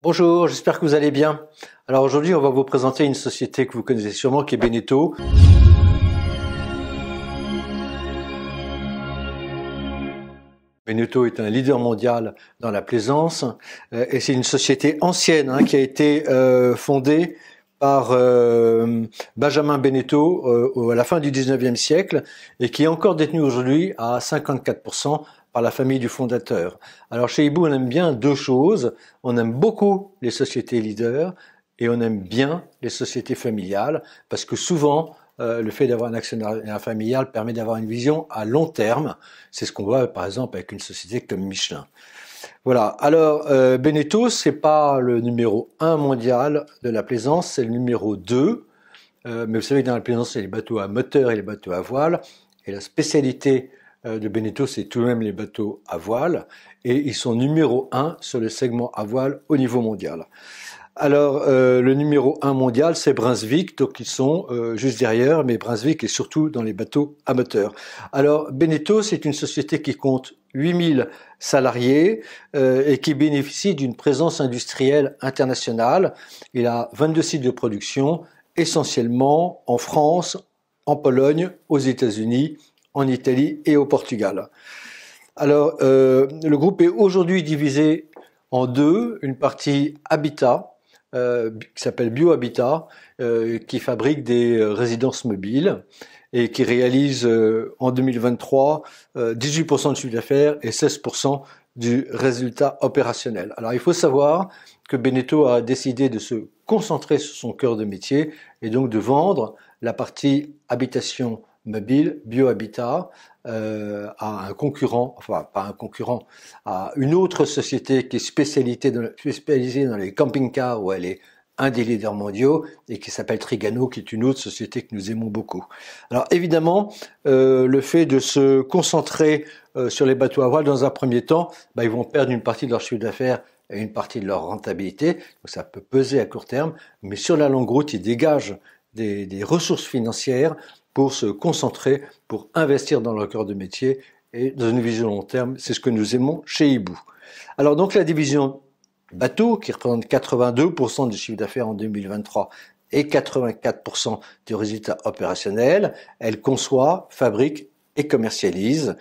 Bonjour, j'espère que vous allez bien. Alors aujourd'hui, on va vous présenter une société que vous connaissez sûrement qui est Beneteau. Beneteau est un leader mondial dans la plaisance et c'est une société ancienne qui a été fondée par Benjamin Beneteau à la fin du 19e siècle et qui est encore détenue aujourd'hui à 54% par la famille du fondateur. Alors chez Hibou, on aime bien deux choses. On aime beaucoup les sociétés leaders et on aime bien les sociétés familiales parce que souvent, le fait d'avoir un actionnariat familial permet d'avoir une vision à long terme. C'est ce qu'on voit par exemple avec une société comme Michelin. Voilà. Alors, Beneteau, c'est pas le numéro 1 mondial de la plaisance, c'est le numéro 2. Mais vous savez que dans la plaisance, c'est les bateaux à moteur et les bateaux à voile. Et la spécialité de Beneteau, c'est tout de même les bateaux à voile. Et ils sont numéro 1 sur le segment à voile au niveau mondial. Alors, le numéro 1 mondial, c'est Brunswick, donc ils sont juste derrière, mais Brunswick est surtout dans les bateaux à moteur. Alors, Beneteau, c'est une société qui compte 8000 salariés et qui bénéficie d'une présence industrielle internationale. Il a 22 sites de production, essentiellement en France, en Pologne, aux États-Unis, en Italie et au Portugal. Alors, le groupe est aujourd'hui divisé en deux, une partie habitat, qui s'appelle BioHabitat, qui fabrique des résidences mobiles et qui réalise en 2023 18% de chiffre d'affaires et 16% du résultat opérationnel. Alors il faut savoir que Beneteau a décidé de se concentrer sur son cœur de métier et donc de vendre la partie habitation mobile, BioHabitat, à un concurrent, enfin pas un concurrent, à une autre société qui est spécialisée dans les camping-cars où elle est un des leaders mondiaux et qui s'appelle Trigano, qui est une autre société que nous aimons beaucoup. Alors évidemment, le fait de se concentrer sur les bateaux à voile dans un premier temps, ils vont perdre une partie de leur chiffre d'affaires et une partie de leur rentabilité, donc ça peut peser à court terme, mais sur la longue route, ils dégagent des ressources financières pour se concentrer, pour investir dans leur cœur de métier et dans une vision long terme. C'est ce que nous aimons chez Hibou. Alors donc la division bateau, qui représente 82% du chiffre d'affaires en 2023 et 84% du résultat opérationnel, elle conçoit, fabrique et commercialise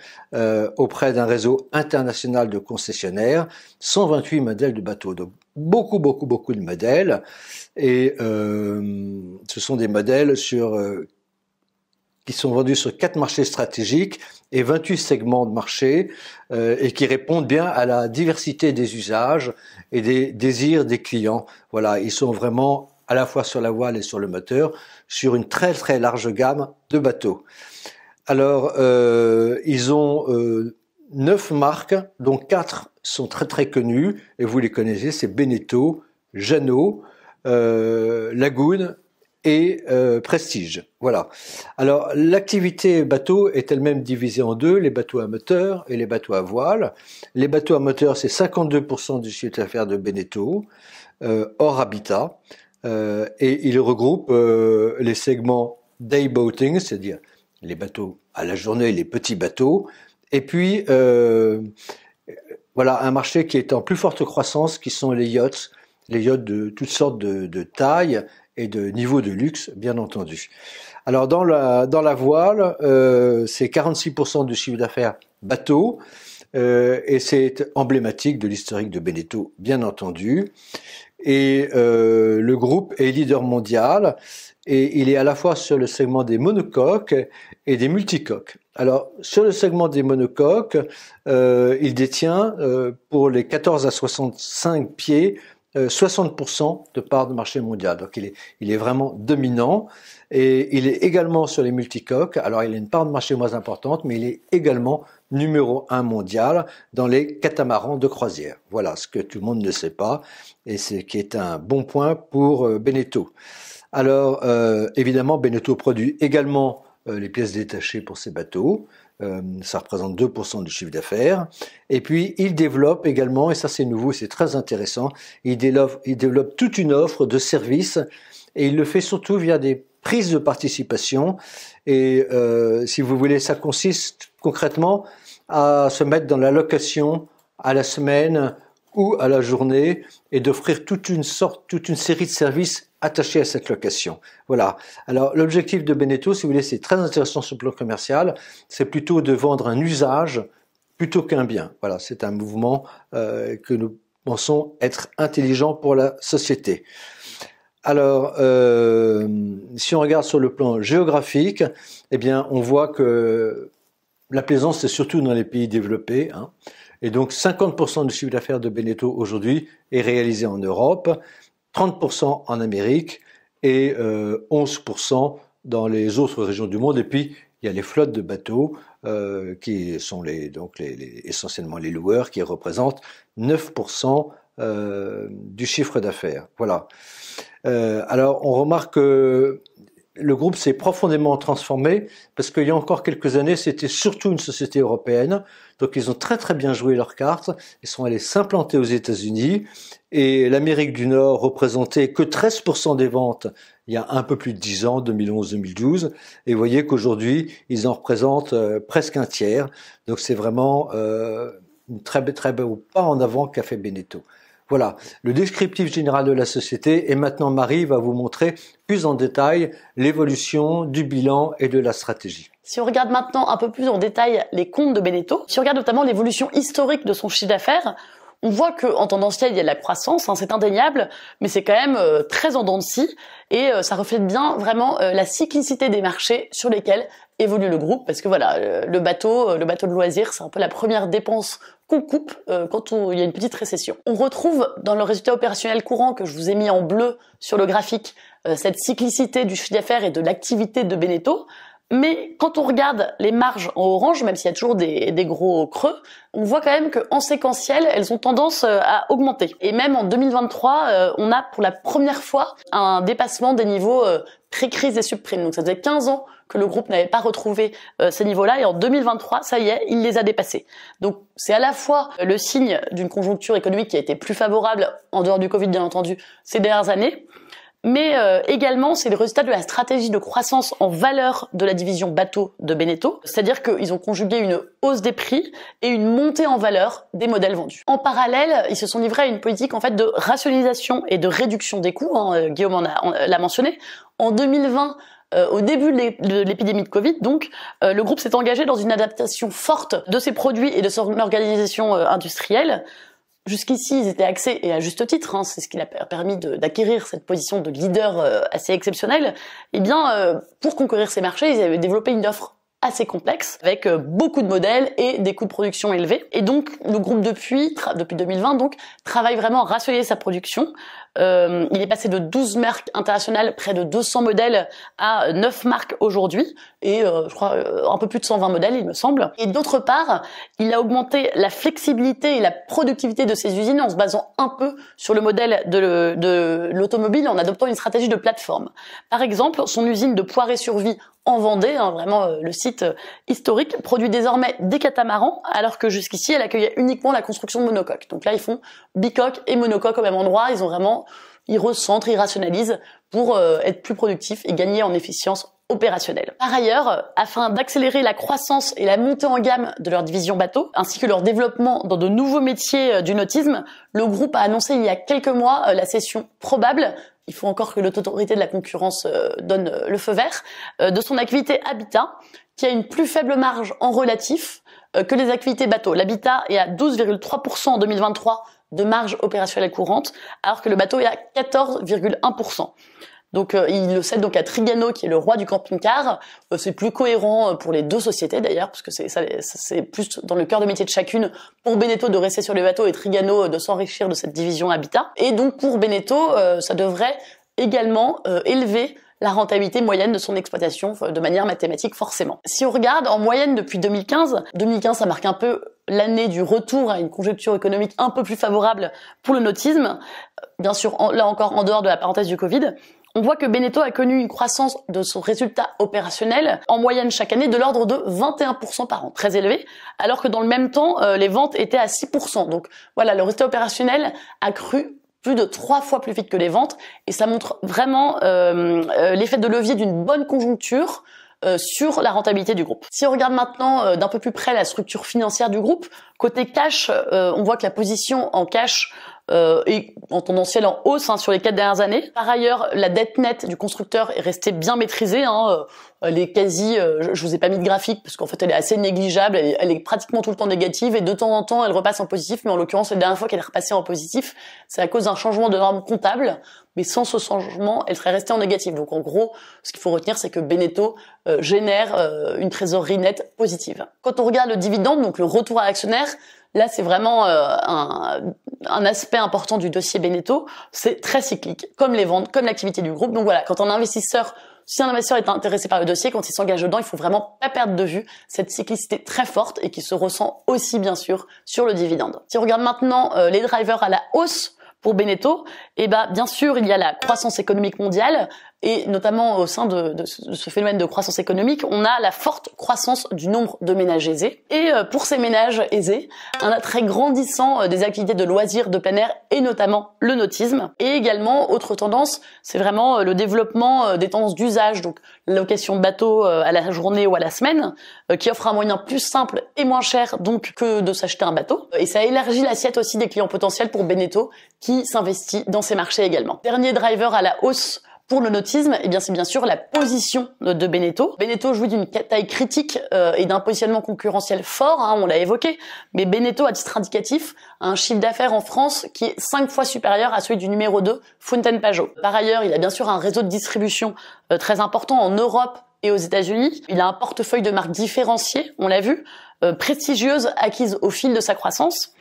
auprès d'un réseau international de concessionnaires 128 modèles de bateaux. Donc beaucoup de modèles et ce sont des modèles qui sont vendus sur 4 marchés stratégiques et 28 segments de marché et qui répondent bien à la diversité des usages et des désirs des clients. Voilà, ils sont vraiment à la fois sur la voile et sur le moteur, sur une très large gamme de bateaux. Alors, ils ont 9 marques, dont 4 sont très connues, et vous les connaissez, c'est Beneteau, Jeannot, Lagoon et Prestige. Voilà. Alors, l'activité bateau est elle-même divisée en deux, les bateaux à moteur et les bateaux à voile. Les bateaux à moteur, c'est 52% du chiffre d'affaires de Beneteau, hors habitat, et il regroupe les segments day boating, c'est-à-dire les bateaux à la journée, les petits bateaux, et puis voilà un marché qui est en plus forte croissance, qui sont les yachts de toutes sortes de tailles et de niveaux de luxe, bien entendu. Alors dans la voile, c'est 46% du chiffre d'affaires bateau, et c'est emblématique de l'historique de Beneteau, bien entendu. Et le groupe est leader mondial et il est à la fois sur le segment des monocoques et des multicoques. Alors sur le segment des monocoques, il détient pour les 14 à 65 pieds 60% de part de marché mondial. Donc il est vraiment dominant et il est également sur les multicoques. Alors il a une part de marché moins importante, mais il est également numéro 1 mondial dans les catamarans de croisière. Voilà ce que tout le monde ne sait pas et ce qui est un bon point pour Beneteau. Alors évidemment, Beneteau produit également les pièces détachées pour ces bateaux. Ça représente 2% du chiffre d'affaires. Et puis, il développe également, et ça c'est nouveau, c'est très intéressant, il développe toute une offre de services et il le fait surtout via des prises de participation. Et si vous voulez, ça consiste concrètement à se mettre dans la location à la semaine ou à la journée et d'offrir toute une série de services attachés à cette location. Voilà. Alors, l'objectif de Beneteau, si vous voulez, c'est très intéressant sur le plan commercial, c'est plutôt de vendre un usage plutôt qu'un bien. Voilà, c'est un mouvement que nous pensons être intelligent pour la société. Alors, si on regarde sur le plan géographique, eh bien, on voit que la plaisance, c'est surtout dans les pays développés, hein. Et donc, 50% du chiffre d'affaires de Beneteau aujourd'hui est réalisé en Europe, 30% en Amérique et 11% dans les autres régions du monde. Et puis, il y a les flottes de bateaux qui sont essentiellement les loueurs qui représentent 9% du chiffre d'affaires. Voilà. Alors, on remarque que le groupe s'est profondément transformé parce qu'il y a encore quelques années, c'était surtout une société européenne. Donc, ils ont très très bien joué leurs cartes. Ils sont allés s'implanter aux États-Unis et l'Amérique du Nord représentait que 13% des ventes il y a un peu plus de 10 ans, 2011-2012. Et vous voyez qu'aujourd'hui, ils en représentent presque un tiers. Donc, c'est vraiment une très beau pas en avant qu'a fait Beneteau. Voilà, le descriptif général de la société et maintenant Marie va vous montrer plus en détail l'évolution du bilan et de la stratégie. Si on regarde maintenant un peu plus en détail les comptes de Beneteau, si on regarde notamment l'évolution historique de son chiffre d'affaires, on voit qu'en tendanciel, il y a de la croissance, hein, c'est indéniable, mais c'est quand même très en dents de scie et ça reflète bien vraiment la cyclicité des marchés sur lesquels évolue le groupe, parce que voilà, le bateau de loisir, c'est un peu la première dépense qu'on coupe quand il y a une petite récession. On retrouve dans le résultat opérationnel courant que je vous ai mis en bleu sur le graphique cette cyclicité du chiffre d'affaires et de l'activité de Beneteau. Mais quand on regarde les marges en orange, même s'il y a toujours des gros creux, on voit quand même qu'en séquentiel, elles ont tendance à augmenter. Et même en 2023, on a pour la première fois un dépassement des niveaux pré-crise et subprime. Donc ça faisait 15 ans que le groupe n'avait pas retrouvé ces niveaux-là, et en 2023, ça y est, il les a dépassés. Donc c'est à la fois le signe d'une conjoncture économique qui a été plus favorable, en dehors du Covid bien entendu, ces dernières années, mais également c'est le résultat de la stratégie de croissance en valeur de la division bateau de Beneteau, c'est-à-dire qu'ils ont conjugué une hausse des prix et une montée en valeur des modèles vendus. En parallèle, ils se sont livrés à une politique en fait de rationalisation et de réduction des coûts, hein, Guillaume l'a mentionné. En 2020, au début de l'épidémie de Covid, donc, le groupe s'est engagé dans une adaptation forte de ses produits et de son organisation industrielle. Jusqu'ici, ils étaient axés, et à juste titre, hein, c'est ce qui a permis d'acquérir cette position de leader assez exceptionnelle. Eh bien, pour conquérir ces marchés, ils avaient développé une offre assez complexe, avec beaucoup de modèles et des coûts de production élevés. Et donc, le groupe depuis 2020, donc, travaille vraiment à rationaliser sa production. Il est passé de 12 marques internationales, près de 200 modèles, à 9 marques aujourd'hui, et je crois un peu plus de 120 modèles, il me semble. Et d'autre part, il a augmenté la flexibilité et la productivité de ses usines en se basant un peu sur le modèle de l'automobile, en adoptant une stratégie de plateforme. Par exemple, son usine de Poiré-sur-Vie en Vendée, hein, vraiment le site historique, produit désormais des catamarans, alors que jusqu'ici, elle accueillait uniquement la construction de monocoques. Donc là, ils font bicoque et monocoque au même endroit. Ils recentrent, ils rationalisent pour être plus productifs et gagner en efficience opérationnelle. Par ailleurs, afin d'accélérer la croissance et la montée en gamme de leur division bateau, ainsi que leur développement dans de nouveaux métiers du nautisme, le groupe a annoncé il y a quelques mois la cession probable, il faut encore que l'autorité de la concurrence donne le feu vert, de son activité habitat, qui a une plus faible marge en relatif que les activités bateau. L'habitat est à 12,3% en 2023 de marge opérationnelle courante, alors que le bateau est à 14,1%. Donc il le cède donc à Trigano, qui est le roi du camping-car. C'est plus cohérent pour les deux sociétés d'ailleurs, parce que c'est plus dans le cœur de métier de chacune, pour Beneteau de rester sur les bateaux et Trigano de s'enrichir de cette division habitat. Et donc pour Beneteau, ça devrait également élever la rentabilité moyenne de son exploitation de manière mathématique forcément. Si on regarde en moyenne depuis 2015, ça marque un peu l'année du retour à une conjoncture économique un peu plus favorable pour le nautisme, bien sûr là encore en dehors de la parenthèse du Covid. On voit que Beneteau a connu une croissance de son résultat opérationnel en moyenne chaque année de l'ordre de 21% par an, très élevé, alors que dans le même temps, les ventes étaient à 6%. Donc voilà, le résultat opérationnel a cru plus de 3 fois plus vite que les ventes, et ça montre vraiment l'effet de levier d'une bonne conjoncture sur la rentabilité du groupe. Si on regarde maintenant d'un peu plus près la structure financière du groupe, côté cash, on voit que la position en cash est en tendanciel en hausse sur les 4 dernières années. Par ailleurs, la dette nette du constructeur est restée bien maîtrisée. Elle est quasi, je vous ai pas mis de graphique parce qu'en fait elle est assez négligeable, elle est pratiquement tout le temps négative et de temps en temps elle repasse en positif, mais en l'occurrence la dernière fois qu'elle est repassée en positif, c'est à cause d'un changement de norme comptable, mais sans ce changement elle serait restée en négatif. Donc en gros, ce qu'il faut retenir c'est que Beneteau génère une trésorerie nette positive. Quand on regarde le dividende, donc le retour à l'actionnaire, là, c'est vraiment un aspect important du dossier Beneteau. C'est très cyclique, comme les ventes, comme l'activité du groupe. Donc voilà, quand si un investisseur est intéressé par le dossier, quand il s'engage dedans, il faut vraiment pas perdre de vue cette cyclicité très forte et qui se ressent aussi, bien sûr, sur le dividende. Si on regarde maintenant les drivers à la hausse pour Beneteau, bien sûr, il y a la croissance économique mondiale et notamment au sein de ce phénomène de croissance économique, on a la forte croissance du nombre de ménages aisés. Et pour ces ménages aisés, un attrait grandissant des activités de loisirs de plein air et notamment le nautisme. Et également, autre tendance, c'est vraiment le développement des tendances d'usage, donc la location de bateaux à la journée ou à la semaine, qui offre un moyen plus simple et moins cher donc que de s'acheter un bateau. Et ça élargit l'assiette aussi des clients potentiels pour Beneteau qui s'investit dans ces marchés également. Dernier driver à la hausse pour le nautisme, c'est bien sûr la position de Beneteau. Beneteau jouit d'une taille critique et d'un positionnement concurrentiel fort, on l'a évoqué, mais Beneteau, à titre indicatif, a un chiffre d'affaires en France qui est 5 fois supérieur à celui du numéro 2, Fountaine-Pajot. Par ailleurs, il a bien sûr un réseau de distribution très important en Europe et aux États-Unis. Il a un portefeuille de marques différenciées, on l'a vu, prestigieuses, acquises au fil de sa croissance.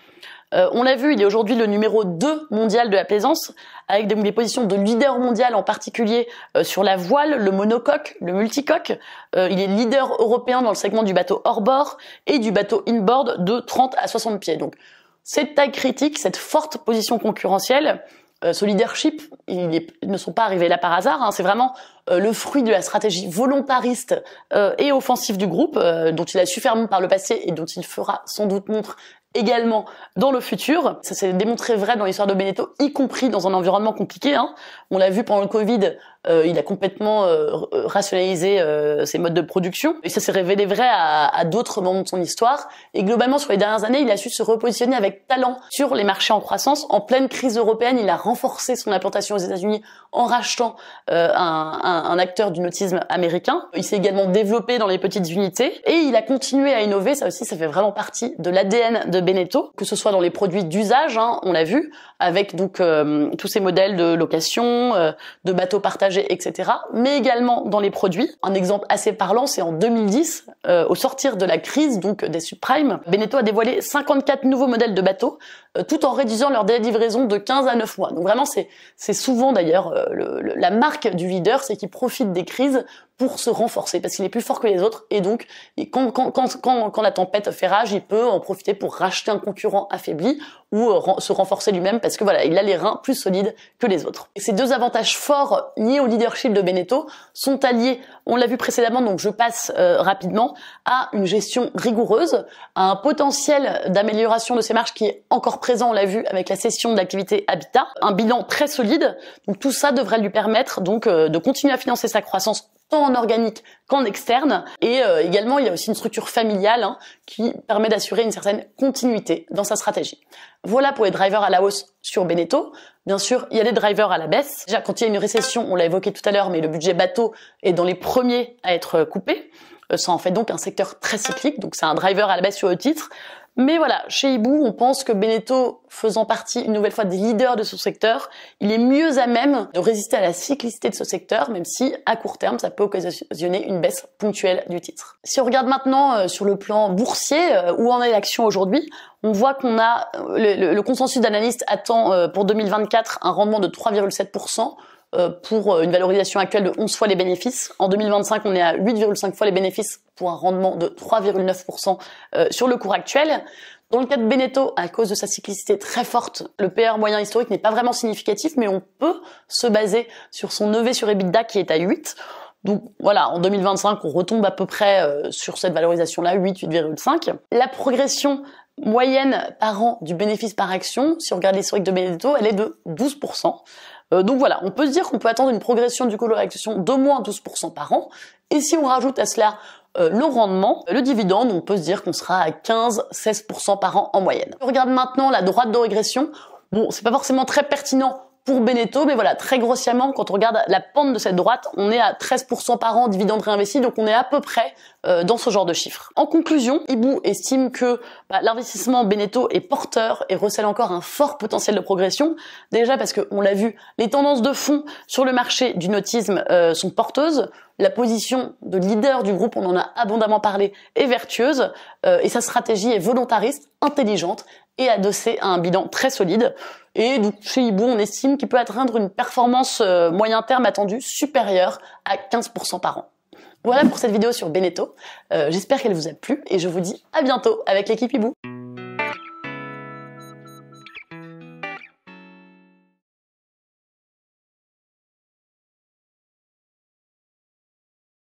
On l'a vu, il est aujourd'hui le numéro 2 mondial de la plaisance, avec des positions de leader mondial, en particulier sur la voile, le monocoque, le multicoque. Il est leader européen dans le segment du bateau hors-bord et du bateau in-board de 30 à 60 pieds. Donc, cette taille critique, cette forte position concurrentielle, ce leadership, ils ne sont pas arrivés là par hasard, c'est vraiment le fruit de la stratégie volontariste et offensive du groupe, dont il a su faire montre par le passé et dont il fera sans doute montre également dans le futur. Ça s'est démontré vrai dans l'histoire de Beneteau, y compris dans un environnement compliqué. On l'a vu pendant le Covid, il a complètement rationalisé ses modes de production. Et ça s'est révélé vrai à d'autres moments de son histoire. Et globalement, sur les dernières années, il a su se repositionner avec talent sur les marchés en croissance. En pleine crise européenne, il a renforcé son implantation aux États-Unis en rachetant un acteur du nautisme américain. Il s'est également développé dans les petites unités. Et il a continué à innover. Ça aussi, ça fait vraiment partie de l'ADN de Beneteau, que ce soit dans les produits d'usage, on l'a vu, avec donc tous ces modèles de location, de bateaux partagés, etc. Mais également dans les produits. Un exemple assez parlant, c'est en 2010, au sortir de la crise donc des subprimes, Beneteau a dévoilé 54 nouveaux modèles de bateaux, tout en réduisant leur délai de livraison de 15 à 9 mois. Donc vraiment, c'est souvent d'ailleurs la marque du leader, c'est qu'il profite des crises pour se renforcer, parce qu'il est plus fort que les autres, et donc quand la tempête fait rage, il peut en profiter pour racheter un concurrent affaibli ou se renforcer lui-même, parce que voilà, il a les reins plus solides que les autres. Et ces deux avantages forts liés au leadership de Beneteau sont alliés, on l'a vu précédemment, donc je passe rapidement, à une gestion rigoureuse, à un potentiel d'amélioration de ses marges qui est encore présent, on l'a vu avec la cession de l'activité Habitat, un bilan très solide, donc tout ça devrait lui permettre donc de continuer à financer sa croissance tant en organique qu'en externe, et également il y a aussi une structure familiale qui permet d'assurer une certaine continuité dans sa stratégie. Voilà pour les drivers à la hausse sur Beneteau. Bien sûr, il y a des drivers à la baisse. Déjà, quand il y a une récession, on l'a évoqué tout à l'heure, mais le budget bateau est dans les premiers à être coupé. Ça en fait donc un secteur très cyclique, donc c'est un driver à la baisse sur le titre. Mais voilà, chez Hibou, on pense que Beneteau, faisant partie une nouvelle fois des leaders de ce secteur, il est mieux à même de résister à la cyclicité de ce secteur, même si à court terme, ça peut occasionner une baisse ponctuelle du titre. Si on regarde maintenant sur le plan boursier, où en est l'action aujourd'hui, on voit qu'on a le consensus d'analystes attend pour 2024 un rendement de 3,7%. Pour une valorisation actuelle de 11 fois les bénéfices. En 2025, on est à 8,5 fois les bénéfices pour un rendement de 3,9% sur le cours actuel. Dans le cas de Beneteau, à cause de sa cyclicité très forte, le PR moyen historique n'est pas vraiment significatif, mais on peut se baser sur son EV sur EBITDA qui est à 8. Donc voilà, en 2025, on retombe à peu près sur cette valorisation-là, 8,5. La progression moyenne par an du bénéfice par action, si on regarde l'historique de Beneteau, elle est de 12%. Donc voilà, on peut se dire qu'on peut attendre une progression du coût de l'action d'au moins 12% par an. Et si on rajoute à cela le rendement, le dividende, on peut se dire qu'on sera à 15-16% par an en moyenne. On regarde maintenant la droite de régression. Bon, c'est pas forcément très pertinent pour Beneteau, mais voilà, très grossièrement, quand on regarde la pente de cette droite, on est à 13% par an dividende réinvesti, donc on est à peu près dans ce genre de chiffres. En conclusion, Hibou estime que l'investissement Beneteau est porteur et recèle encore un fort potentiel de progression. Déjà parce que, on l'a vu, les tendances de fond sur le marché du nautisme sont porteuses. La position de leader du groupe, on en a abondamment parlé, est vertueuse et sa stratégie est volontariste, intelligente et adossée à un bilan très solide. Et donc, chez Hibou, on estime qu'il peut atteindre une performance moyen terme attendue supérieure à 15% par an. Voilà pour cette vidéo sur Beneteau. J'espère qu'elle vous a plu et je vous dis à bientôt avec l'équipe Hibou.